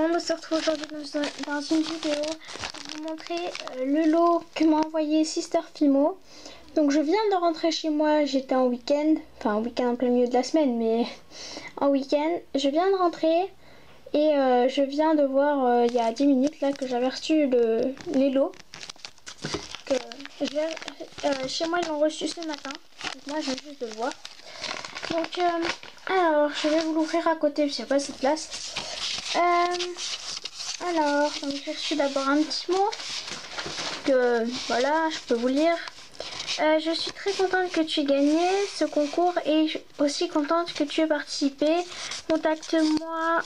monde, on se retrouve aujourd'hui dans une vidéo pour vous montrer le lot que m'a envoyé Sister Fimo. Donc je viens de rentrer chez moi, j'étais en week-end, enfin en week-end en plein milieu de la semaine, mais en week-end. Je viens de rentrer et je viens de voir il y a 10 minutes là que j'avais reçu les lots. Chez moi ils l'ont reçu ce matin, donc moi je viens juste de le voir. Donc alors je vais vous l'ouvrir à côté parce qu'il n'y a pas assez de place. Alors j'ai reçu d'abord un petit mot que voilà, je peux vous lire. Je suis très contente que tu aies gagné ce concours et aussi contente que tu aies participé. Contacte-moi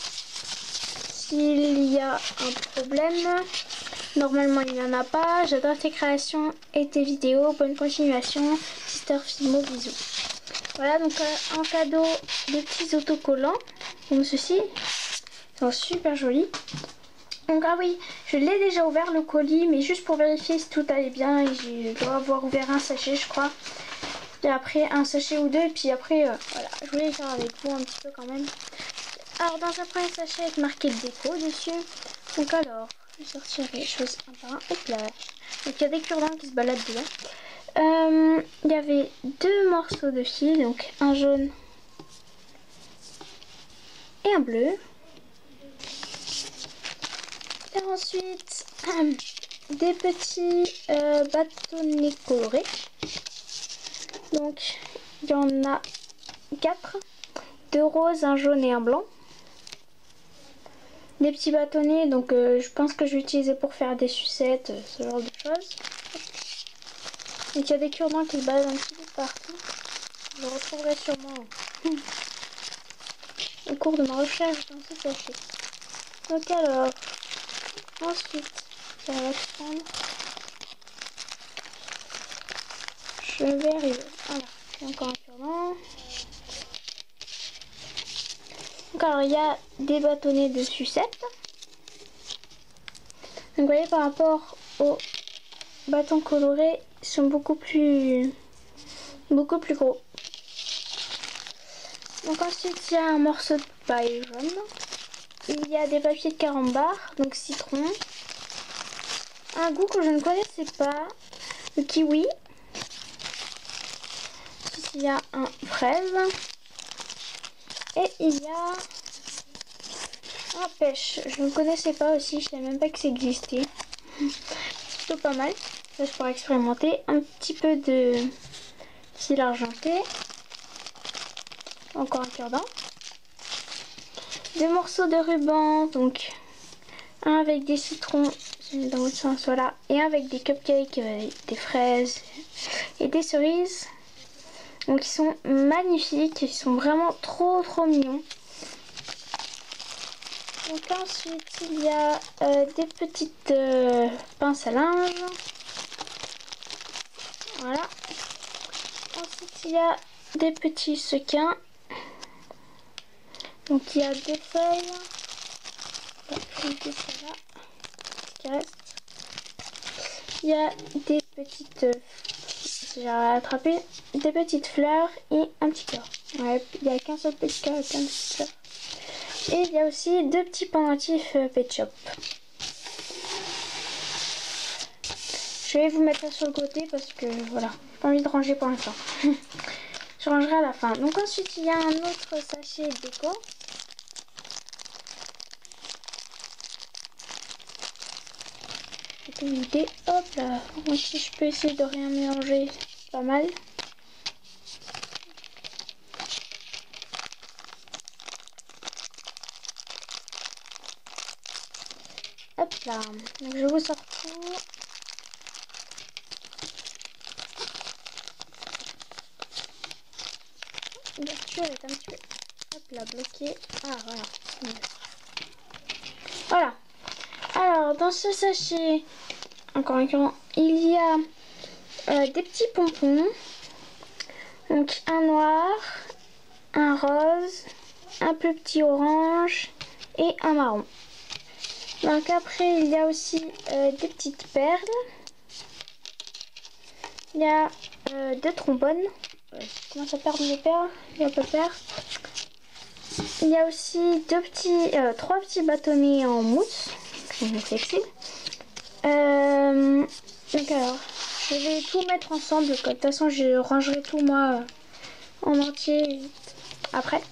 s'il y a un problème. Normalement il n'y en a pas. J'adore tes créations et tes vidéos. Bonne continuation. Sister Fimo, bisous. Voilà, donc en cadeau des petits autocollants comme ceci. Ils sont super jolis. Donc ah oui, je l'ai déjà ouvert le colis, mais juste pour vérifier si tout allait bien. Et je dois avoir ouvert un sachet, je crois. Et après un sachet ou deux, et puis après voilà, je voulais le faire avec vous un petit peu quand même. Alors dans un premier sachet avec marqué déco dessus. Donc alors, je vais sortir les choses un par un. Hop là. Donc il y a des cure-dents qui se baladent dedans. Il y avait deux morceaux de fil, donc un jaune et un bleu. Et ensuite des petits bâtonnets colorés. Donc il y en a 4, 2 roses, un jaune et un blanc. Des petits bâtonnets, donc je pense que je vais utiliser pour faire des sucettes, ce genre de choses. Donc il y a des cure-dents qui se baladent un petit peu partout. Je retrouverai sûrement au cours de ma recherche dans ce sachet. Donc alors, ensuite, ça va prendre. Je vais arriver. Voilà, j'ai encore un cure-dent. Donc alors, il y a des bâtonnets de sucettes. Donc vous voyez, par rapport aux bâtons colorés, ils sont beaucoup plus gros. Donc ensuite, il y a un morceau de paille jaune. Il y a des papiers de carambar, donc citron. Un goût que je ne connaissais pas, le kiwi. Ici, il y a un fraise. Et il y a un pêche. Je ne connaissais pas aussi, je ne savais même pas que ça existait. C'est plutôt pas mal. Là, je pourrais expérimenter. Un petit peu de cils argenté. Encore un cure-dent. 2 morceaux de ruban, donc un avec des citrons dans l'autre sens, voilà, et un avec des cupcakes, des fraises et des cerises. Donc ils sont magnifiques, ils sont vraiment trop mignons. Donc ensuite il y a des petites pinces à linge, voilà. Ensuite il y a des petits sequins. Donc il y a des feuilles. Il y a des petites, j'ai attrapé des petites fleurs et un petit cœur. Ouais, il n'y a qu'un seul petit cœur et plein de petites fleurs. Et il y a aussi 2 petits pendentifs Pet Shop. Je vais vous mettre ça sur le côté parce que voilà, j'ai pas envie de ranger pour l'instant. Je rangerai à la fin. Donc ensuite il y a un autre sachet déco. J'ai une idée. Hop là. Moi si je peux essayer de rien mélanger, c'est pas mal. Hop là. Donc je vous sors tout. L'ouverture est un petit peu, hop là, bloquée. Ah voilà. Voilà. Alors dans ce sachet, encore un cure-dent, il y a des petits pompons. Donc un noir, un rose, un plus petit orange et un marron. Donc après il y a aussi des petites perles. Il y a 2 trombones. Comment ça perd mes perles? Il y a pas peur. Il y a aussi trois petits bâtonnets en mousse, qui sont flexibles. Donc alors, je vais tout mettre ensemble. De toute façon, je rangerai tout moi en entier après.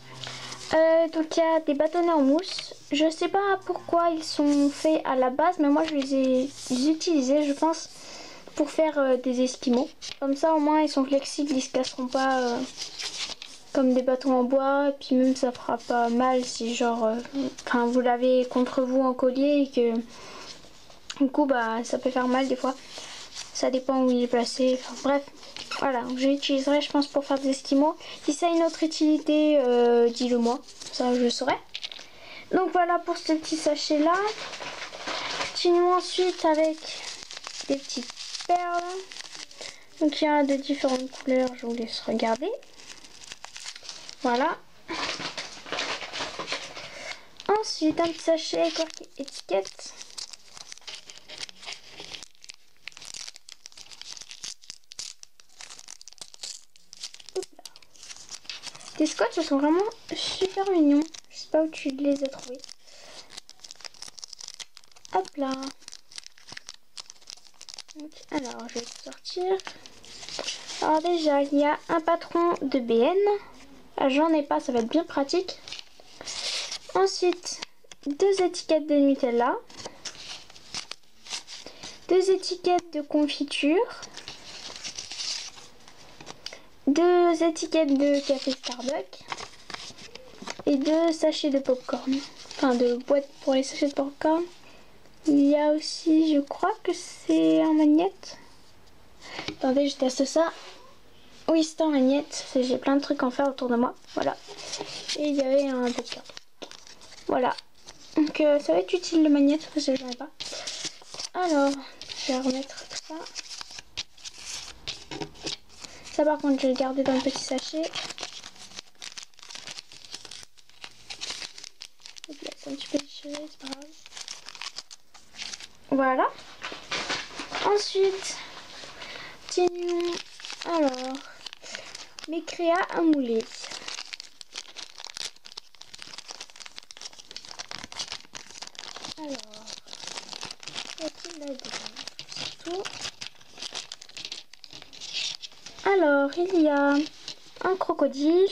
Donc il y a des bâtonnets en mousse. Je sais pas pourquoi ils sont faits à la base, mais moi je les ai utilisés, je pense, pour faire des esquimaux. Comme ça, au moins, ils sont flexibles, ils se casseront pas comme des bâtons en bois. Et puis même, ça fera pas mal si genre, vous l'avez contre vous en collier et que du coup, bah, ça peut faire mal des fois. Ça dépend où il est placé. Enfin, bref, voilà. Je l'utiliserai, je pense, pour faire des esquimaux. Si ça a une autre utilité, dis-le moi. Ça, je saurai. Donc voilà pour ce petit sachet là. Continuons ensuite avec des petites perles. Donc il y a de différentes couleurs, je vous laisse regarder. Voilà. Ensuite un petit sachet étiquette. Les scotch sont vraiment super mignons. Je sais pas où tu les as trouvés. Hop là. Donc, alors je vais tout sortir. Alors déjà il y a un patron de BN. J'en ai pas, ça va être bien pratique. Ensuite 2 étiquettes de Nutella. 2 étiquettes de confiture. 2 étiquettes de café Starbucks. Et 2 sachets de popcorn. Enfin de boîtes pour les sachets de popcorn. Il y a aussi, je crois que c'est un magnète. Attendez, je teste ça. Oui, c'est un magnète. J'ai plein de trucs en fer autour de moi. Voilà. Et il y avait un popcorn. Voilà. Donc ça va être utile le magnète parce que je n'en ai pas. Alors, je vais remettre tout ça. Ça par contre, je vais le garder dans le petit sachet. C'est un petit peu déchiré, c'est pas grave. Voilà. Ensuite, continuons. Alors, mes créas à mouler. Alors, qu'est-il là-dedans? Alors, il y a un crocodile,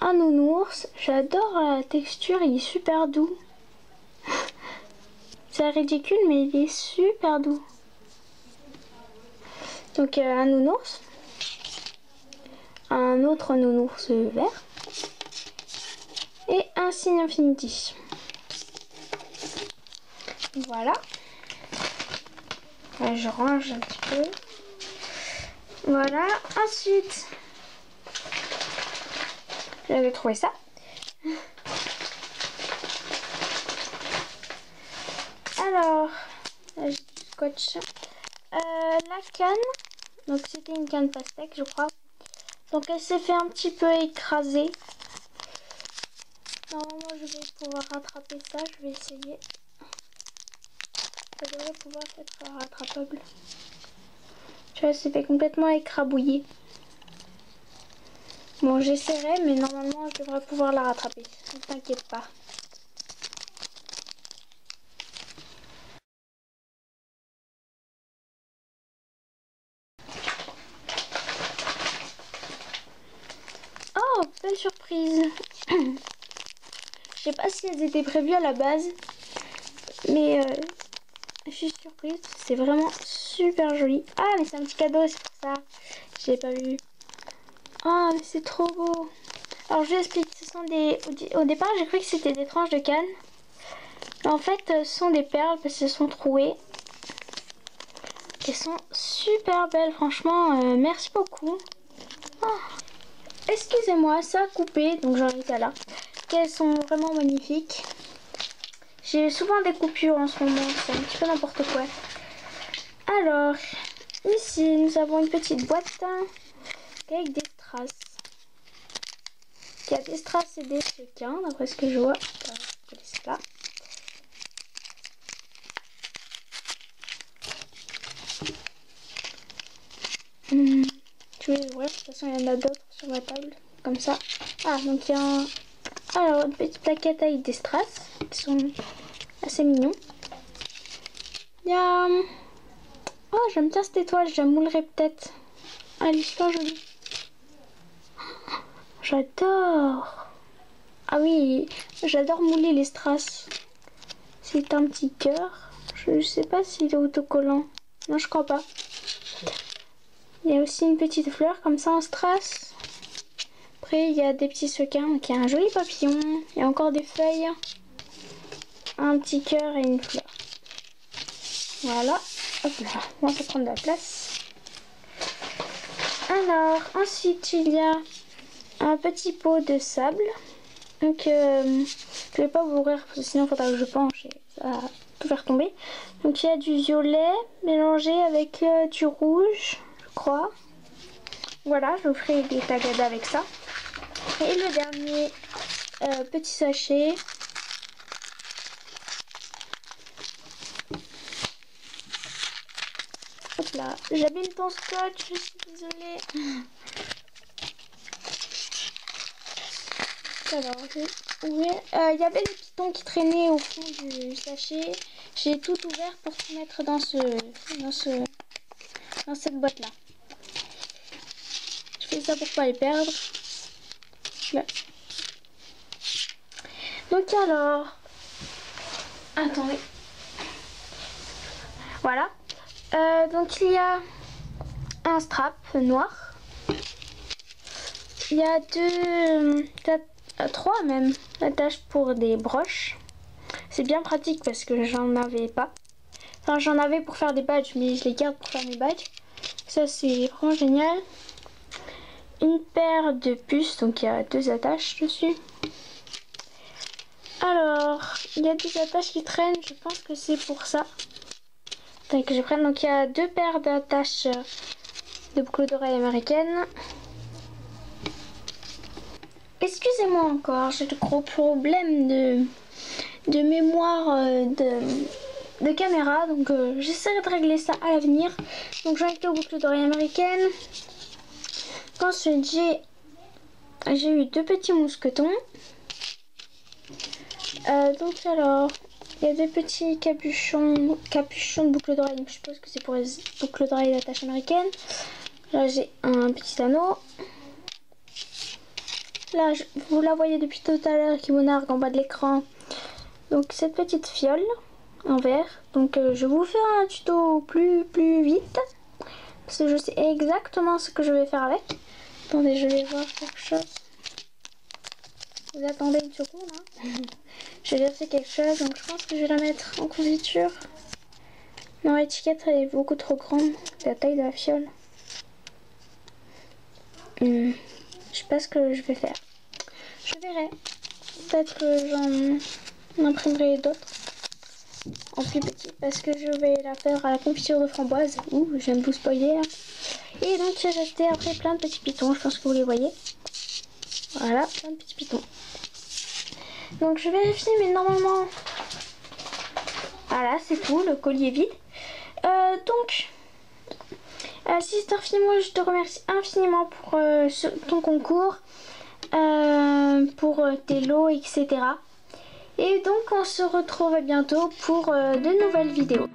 un nounours. J'adore la texture, il est super doux. C'est ridicule, mais il est super doux. Donc, un nounours, un autre nounours vert et un signe infinity. Voilà. Je range un petit peu. Voilà. Ensuite, j'avais trouvé ça. Alors, j'ai du scotch. La canne. Donc c'était une canne pastèque, je crois. Donc elle s'est fait un petit peu écraser. Normalement, je vais pouvoir rattraper ça. Je vais essayer. Ça devrait pouvoir être rattrapable. Tu vois, c'est fait complètement écrabouiller. Bon, j'essaierai, mais normalement, je devrais pouvoir la rattraper. Ne t'inquiète pas. Oh, belle surprise. Je sais pas si elles étaient prévues à la base, mais je suis surprise. C'est vraiment super joli. Ah, mais c'est un petit cadeau, c'est pour ça. Je l'ai pas vu. Ah, mais c'est trop beau. Alors, je vous explique. Ce sont des... Au départ, j'ai cru que c'était des tranches de canne. Mais en fait, ce sont des perles parce qu'elles sont trouées. Elles sont super belles, franchement. Merci beaucoup. Oh. Excusez-moi, ça a coupé, donc j'en étais là. Elles sont vraiment magnifiques. J'ai souvent des coupures en ce moment, c'est un petit peu n'importe quoi. Alors, ici, nous avons une petite boîte avec des strass. Il y a des strass et des sequins, d'après ce que je vois. Là. Je vais les ouvrir, de toute façon, il y en a d'autres sur ma table. comme ça. Ah, donc il y a un... Alors, une petite plaquette avec des strass qui sont assez mignons. Il y a... Oh, j'aime bien cette étoile, je la moulerai peut-être. Elle est super jolie. J'adore. Ah oui, j'adore mouler les strass. C'est un petit cœur. Je sais pas s'il est autocollant. Non, je crois pas. Il y a aussi une petite fleur comme ça en strass. Après, il y a des petits sequins. Donc, il y a un joli papillon. Il y a encore des feuilles. Un petit cœur et une fleur. Voilà. Hop là. On va prendre de la place. Alors, ensuite, il y a un petit pot de sable. Donc, je vais pas vous ouvrir parce que sinon, il faudra que je penche et ça va tout faire tomber. Donc, il y a du violet mélangé avec du rouge, je crois. Voilà, je vous ferai des tagadas avec ça. Et le dernier petit sachet. Hop là, j'abîme ton scotch, je suis désolée. Alors, je vais ouvrir. Il y avait le piton qui traînait au fond du sachet. J'ai tout ouvert pour tout mettre dans cette boîte là. Je fais ça pour pas les perdre. Là. Donc alors, attendez. Voilà. Donc il y a un strap noir. Il y a trois même attaches pour des broches. C'est bien pratique parce que j'en avais pas. Enfin, j'en avais pour faire des badges, mais je les garde pour faire mes badges. Ça, c'est vraiment génial. Une paire de puces, donc il y a 2 attaches dessus. Alors, il y a des attaches qui traînent, je pense que c'est pour ça. Attends que je prenne. Donc il y a 2 paires d'attaches de boucles d'oreilles américaines. Excusez-moi encore, j'ai de gros problèmes de mémoire de caméra, donc j'essaierai de régler ça à l'avenir. Donc j'ai acheté aux boucles d'oreilles américaines. Ensuite j'ai eu 2 petits mousquetons. Donc alors, il y a 2 petits capuchons de boucles d'oreilles. Je suppose que c'est pour les boucles d'oreilles d'attache américaine. Là j'ai un petit anneau. Là, vous la voyez depuis tout à l'heure qui vous nargue en bas de l'écran. Donc cette petite fiole en verre. Donc je vous fais un tuto plus vite. Parce que je sais exactement ce que je vais faire avec. Attendez, je vais voir quelque chose. Vous attendez une seconde. Hein. Je vais vérifier quelque chose. Donc je pense que je vais la mettre en confiture. Non, l'étiquette elle est beaucoup trop grande. La taille de la fiole. Je sais pas ce que je vais faire. Je verrai. Peut-être que j'en imprimerai d'autres en plus petit parce que je vais la faire à la confiture de framboise. Ouh, je viens de vous spoiler là. Et donc j'ai resté après plein de petits pitons. Je pense que vous les voyez. Voilà, plein de petits pitons. Donc je vérifie, mais normalement, voilà, c'est tout. Le collier est vide. Donc. Sister Fimo, je te remercie infiniment pour ton concours, pour tes lots, etc. Et donc on se retrouve bientôt pour de nouvelles vidéos.